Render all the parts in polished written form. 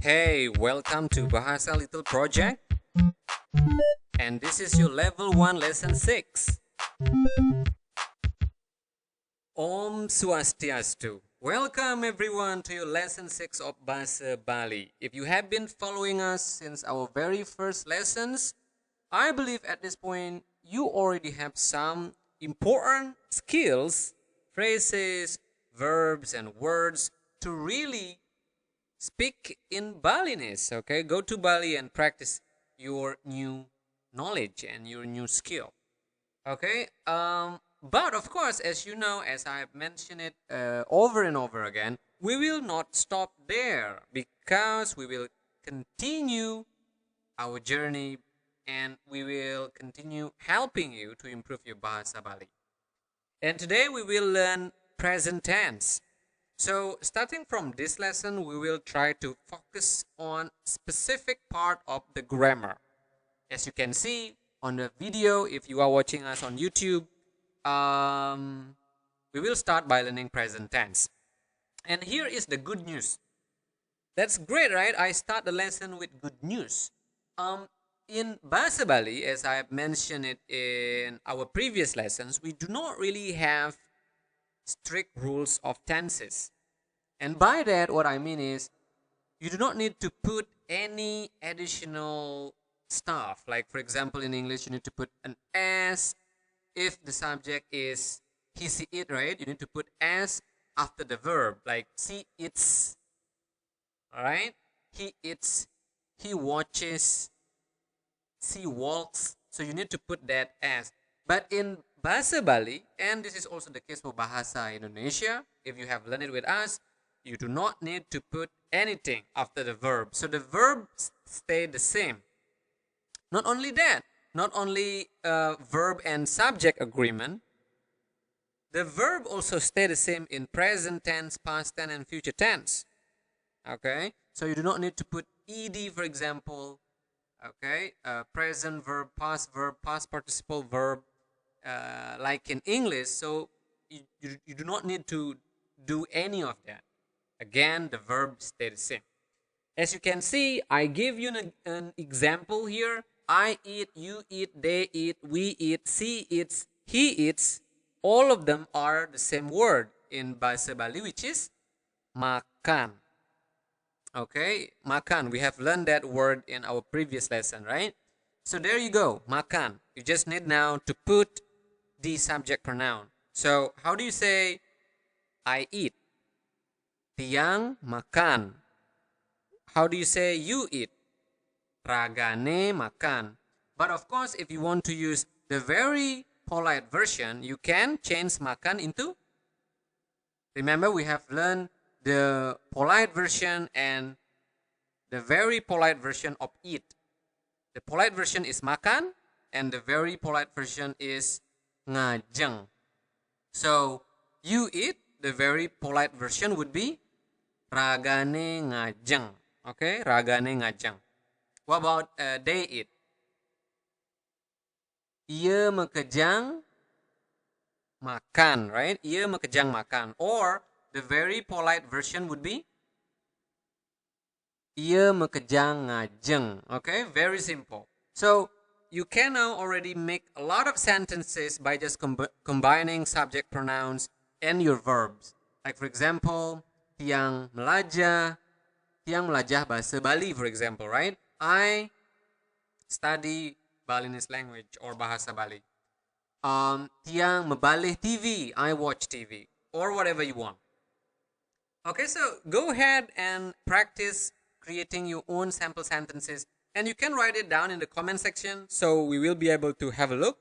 Hey, welcome to Bahasa Little Project, and this is your level 1 lesson 6. Om Swastiastu. Welcome everyone to your lesson 6 of Bahasa Bali. If you have been following us since our very first lessons, I believe at this point you already have some important skills, phrases, verbs, and words to really speak in Balinese. Okay, go to Bali and practice your new knowledge and your new skill. Okay, but of course, as you know, as I've mentioned it over and over again, we will not stop there because we will continue our journey and we will continue helping you to improve your Bahasa Bali. And today we will learn present tense. So starting from this lesson, we will try to focus on specific part of the grammar. As you can see on the video, if you are watching us on YouTube, we will start by learning present tense. And here is the good news. That's great, right? I start the lesson with good news. In Bahasa Bali, as I have mentioned it in our previous lessons, we do not really have strict rules of tenses. And by that, what I mean is, you do not need to put any additional stuff. Like, for example, in English, you need to put an S. If the subject is he, see, it, right? You need to put S after the verb. Like, see, it's, all right? He eats, he watches, she walks. So you need to put that S. But in Bahasa Bali, and this is also the case for Bahasa Indonesia, if you have learned it with us, you do not need to put anything after the verb. So the verbs stay the same. Not only that, not only verb and subject agreement, the verb also stay the same in present tense, past tense, and future tense. Okay, so you do not need to put ed, for example. Okay, present verb, past participle verb, like in English. So you do not need to do any of that. Again, the verb stay the same. As you can see, I give you an example here. I eat, you eat, they eat, we eat, she eats, he eats. All of them are the same word in Bahasa Bali, which is makan. Okay, makan. We have learned that word in our previous lesson, right? So there you go, makan. You just need now to put the subject pronoun. So how do you say I eat? Tiang makan. How do you say you eat? Ragane makan. But of course, if you want to use the very polite version, you can change makan into. Remember, we have learned the polite version and the very polite version of eat. The polite version is makan, and the very polite version is ngajeng. So you eat, the very polite version would be ragane ngajeng. Okay, ragane ngajeng. What about they eat? Ia mekejang makan, right? Ia mekejang makan. Or the very polite version would be ia mekejang ngajeng. Okay, very simple. So you can now already make a lot of sentences by just combining subject pronouns and your verbs. Like for example, tiang melajah bahasa Bali, for example, right? I study Balinese language or Bahasa Bali. Tiang mebalih TV, I watch TV, or whatever you want. Okay, so go ahead and practice creating your own sample sentences, and you can write it down in the comment section so we will be able to have a look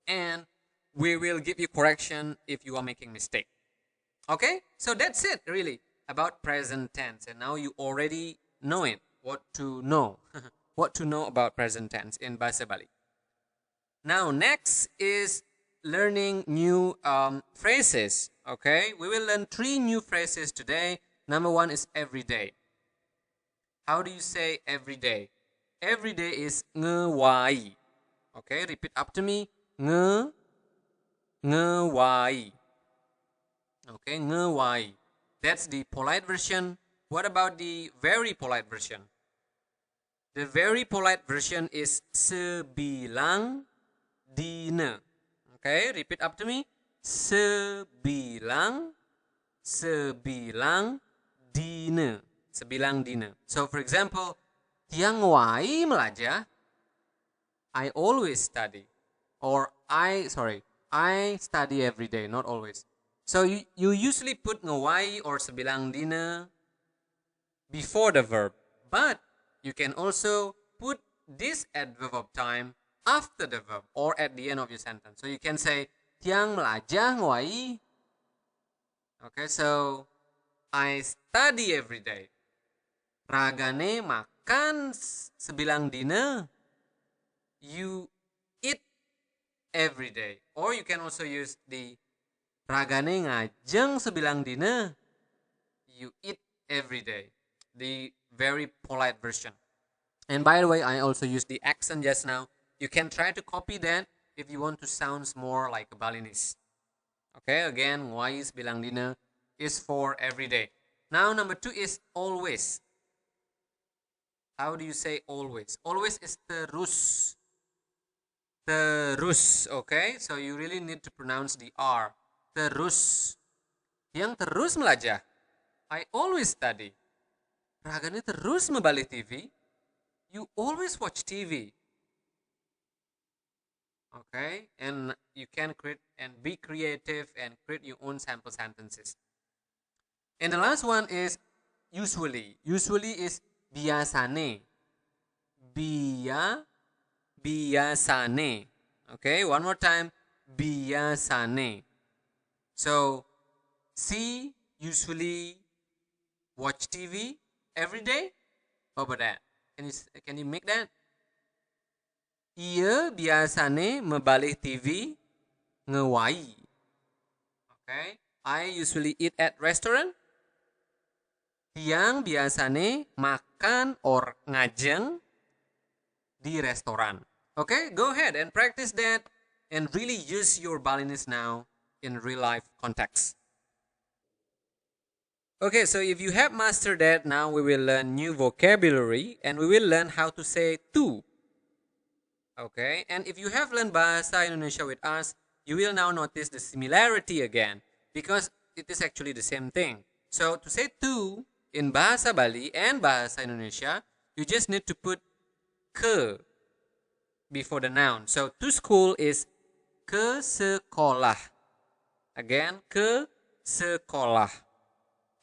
and we will give you correction if you are making mistake. Okay, so that's it really about present tense, and now you already know it, what to know what to know about present tense in Bahasa Bali. Now next is learning new phrases. Okay, we will learn 3 new phrases today. Number 1 is everyday. How do you say everyday? Everyday is ngewai. Okay, repeat after me. Ngewai. Okay, ngewai. That's the polite version. what about the very polite version? The very polite version is sebilang dina. Okay, repeat up to me. Sebilang dina. Sebilang dina. So for example, tiang wai melajah, I always study. Or I study every day, not always. So you usually put ngawai or sebilang dina before the verb. But you can also put this adverb of time after the verb or at the end of your sentence. So you can say, tiang melajah ngawai. Okay, so I study every day. Ragane makan sebilang dina. You eat every day. Or you can also use the ragane ngajeng sebilang dina. You eat every day. The very polite version. And by the way, I also used the accent just now. You can try to copy that if you want to sound more like a Balinese. Okay, again, wais bilang dina is for every day. Now, number 2 is always. How do you say always? Always is terus. Terus, okay? So you really need to pronounce the R. Terus. Yang terus melajah. I always study. Ragane terus membalik TV. You always watch TV. Okay? And you can create and be creative and create your own sample sentences. And the last one is usually. Usually is biasane. Biasane. Okay, one more time. Biasane. So, she usually watch TV every day. How about that? Can you make that? Ia biasane membalik TV ngewai. Okay, I usually eat at restaurant. Tiang biasane makan or ngajeng di restoran. Okay, go ahead and practice that and really use your Balinese now in real life context. Okay, so if you have mastered that, now we will learn new vocabulary and we will learn how to say tu. Okay, and if you have learned Bahasa Indonesia with us, you will now notice the similarity again because it is actually the same thing. So to say tu in Bahasa Bali and Bahasa Indonesia, you just need to put ke before the noun. So to school is ke sekolah. Again, ke sekolah.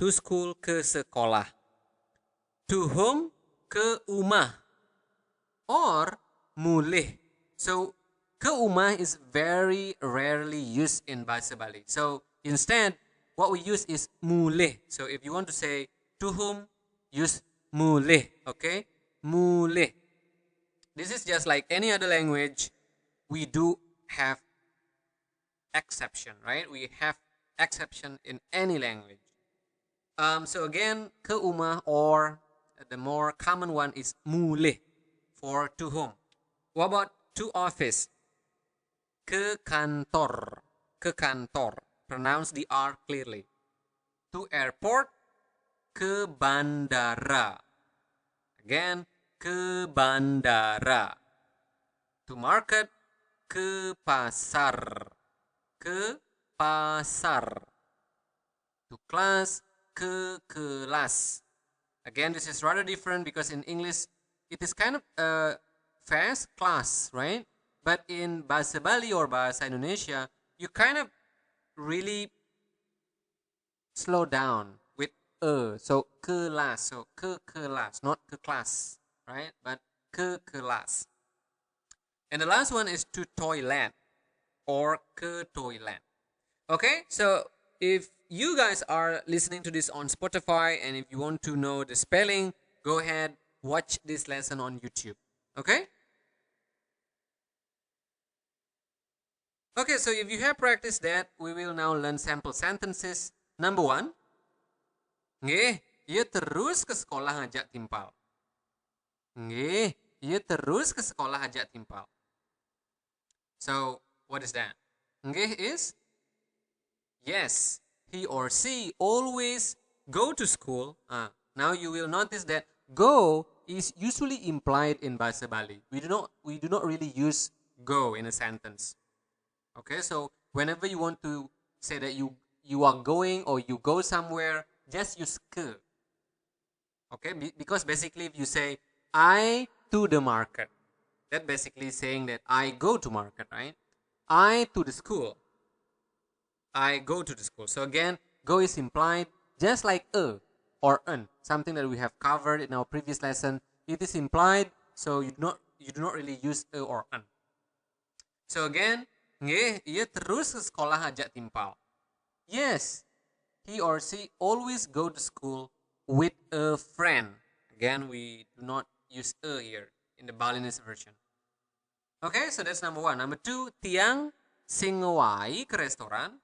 To school, ke sekolah. To home, ke umah. Or mulih. So ke umah is very rarely used in Bahasa Bali. So instead, what we use is mulih. So if you want to say to whom, use mulih. Okay? Mulih. This is just like any other language. We do have exception, right? We have exception in any language. So again, ke umah or the more common one is mulih for to whom. What about to office? Ke kantor. Ke kantor. Pronounce the R clearly. To airport. Ke bandara. Again, ke bandara. To market. Ke pasar. Ke pasar. To class. Ke kelas. Again, this is rather different because in English it is kind of fast class, right? But in Bahasa Bali or Bahasa Indonesia, you kind of really slow down with so kelas, so ke kelas, not ke class, right? But ke kelas. And the last one is to toilet or ke toilet. Okay, so if you guys are listening to this on Spotify and if you want to know the spelling, go ahead, watch this lesson on YouTube. Okay? Okay, so if you have practiced that, we will now learn sample sentences. Number 1. Nggih, ieu terus ke sekolah ngajak timpal. Nggih, ieu terus ke sekolah ngajak timpal. So, what is that? Nggih is yes, he or she always go to school. Now you will notice that go is usually implied in Bahasa Bali. We do not really use go in a sentence. Okay, so whenever you want to say that you are going or you go somewhere, just use ke. Okay, because basically if you say I to the market, that basically saying that I go to market, right? I to the school. I go to the school. So again, go is implied just like a or an, something that we have covered in our previous lesson. It is implied, so you do not really use a or an. So again, nggih, ia terus ke sekolah ajak timpal. Yes, he or she always go to school with a friend. Again, we do not use a here in the Balinese version. Okay, so that's number one. Number two, tiang sing ngewai ke restoran.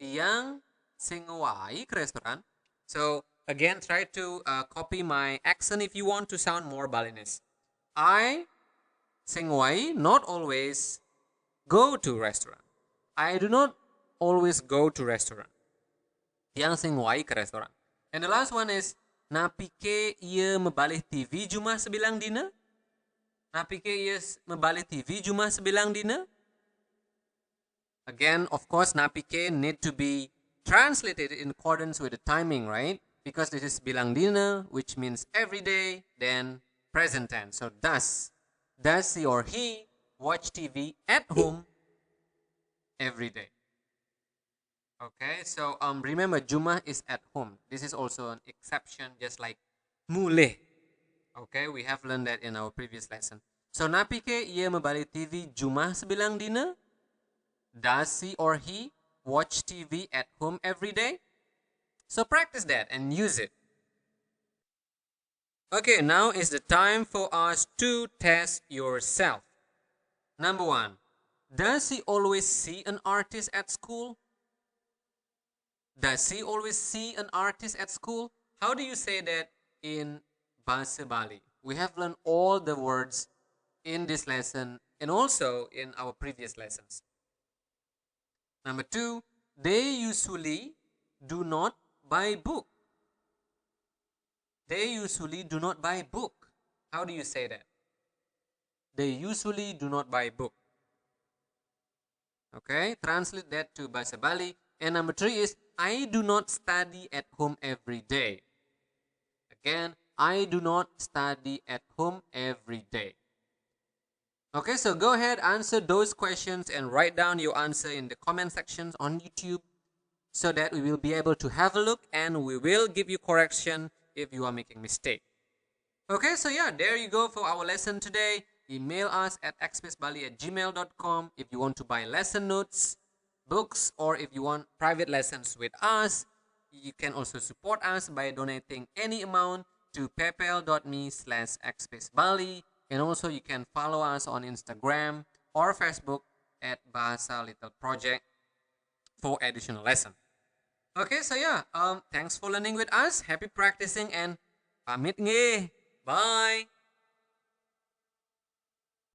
Tiang sing ngewai ke restoran. So again, try to copy my accent if you want to sound more Balinese. I sing ngewai not always go to restaurant. I do not always go to restaurant. Tiang sing ngewai ke restoran. And the last one is napike ia mebalih TV cuma sebilang dina. Napike ia mebalih TV cuma sebilang dina. Again, of course, napike need to be translated in accordance with the timing, right? Because this is bilang dina, which means every day, then present tense. So does he or he watch TV at home every day? Okay, so remember Juma is at home. This is also an exception, just like mule. Okay, we have learned that in our previous lesson. So napike ia membalik TV Juma sebilang dina? Does he or he watch TV at home every day? So practice that and use it. Okay, now is the time for us to test yourself. Number one, does he always see an artist at school? Does he always see an artist at school? How do you say that in Bahasa Bali? We have learned all the words in this lesson and also in our previous lessons. Number two, they usually do not buy book. They usually do not buy book. How do you say that? They usually do not buy book. Okay, translate that to Bahasa Bali. And number three is, I do not study at home every day. Again, I do not study at home every day. Okay, so go ahead, answer those questions and write down your answer in the comment sections on YouTube so that we will be able to have a look and we will give you correction if you are making mistake. Okay, so yeah, there you go for our lesson today. Email us at xspacebali@gmail.com if you want to buy lesson notes, books, or if you want private lessons with us. You can also support us by donating any amount to paypal.me/xspacebali. And also you can follow us on Instagram or Facebook at Bahasa Little Project for additional lesson. Okay, so yeah, thanks for learning with us. Happy practicing and pamit nge. Bye.